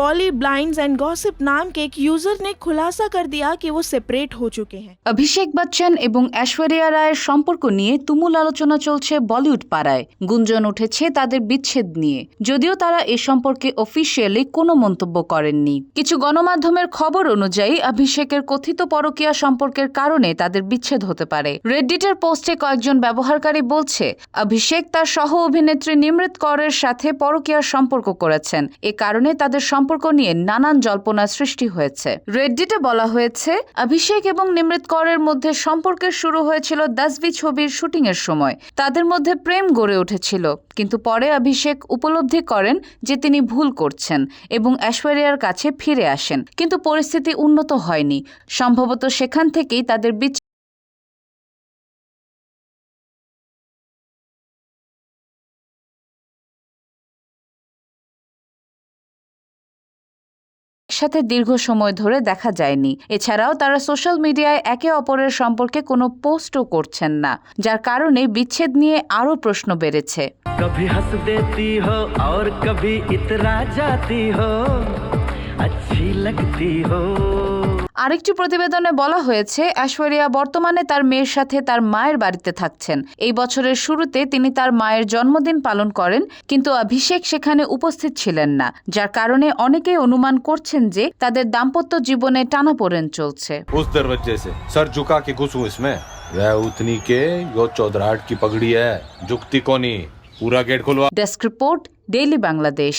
Volley blinds and gossip नाम के एक यूजर ने खुलासा कर दिया कि वो सेपरेट हो चुके हैं। অভিষেক বচ্চন এবং ঐশ্বরিয়া রায়ের সম্পর্ক নিয়ে তুমুল আলোচনা চলছে বলিউড পাড়ায়। গুঞ্জন উঠেছে তাদের বিচ্ছেদ নিয়ে, যদিও তারা এ সম্পর্কে অফিসিয়ালি কোনো মন্তব্য করেননি। কিছু গণমাধ্যমের খবর অনুযায়ী অভিষেকের কথিত পরকীয়া সম্পর্কের কারণে তাদের বিচ্ছেদ হতে পারে। রেডডিটের পোস্টে কয়েকজন ব্যবহারকারী বলছে অভিষেক তার সহ অভিনেত্রী নিমৃত কৌরের সাথে পরকীয়ার সম্পর্ক করেছেন, এ কারণে তাদের সম্পর্ক নিয়ে নানান জল্পনা সৃষ্টি হয়েছে। রেডডিটে বলা হয়েছে অভিষেক এবং নিমৃত কৌরের মধ্যে সম্পর্কের শুরু হয়েছিল 10 ছবির শুটিং এর সময়। তাদের মধ্যে প্রেম গড়ে উঠেছিল, কিন্তু পরে অভিষেক উপলব্ধি করেন যে তিনি ভুল করছেন এবং ঐশ্বরিয়ার কাছে ফিরে আসেন, কিন্তু পরিস্থিতি উন্নত হয়নি। সম্ভবত সেখান থেকেই তাদের সাথে দীর্ঘ সময় ধরে দেখা যায়নি। এছাড়াও তারা সোশ্যাল মিডিয়ায় একে অপরের সম্পর্কে কোনো পোস্টও করছেন না, যার কারণে বিচ্ছেদ নিয়ে আরও প্রশ্ন বেড়েছে। কভি হাস দেতি হো আর কভি ইতরা জাতি হো, अच्छी लगती हो। আরেকটি প্রতিবেদনে বলা হয়েছে ঐশ্বরিয়া বর্তমানে তার মেয়ের সাথে তার মায়ের বাড়িতে থাকছেন। এই বছরের শুরুতে তিনি তার মায়ের জন্মদিন পালন করেন, কিন্তু অভিষেক সেখানে উপস্থিত ছিলেন না, যার কারণে অনেকেই অনুমান করছেন যে তাদের দাম্পত্য জীবনে টানাপোড়েন চলছে। उस दरवाजे से सर झुका के घुसूं इसमें, वह उतनी के यो चौधराट की पगड़ी है, झुकती कोनी, पूरा गेट खुलवा। Desk report, daily Bangladesh.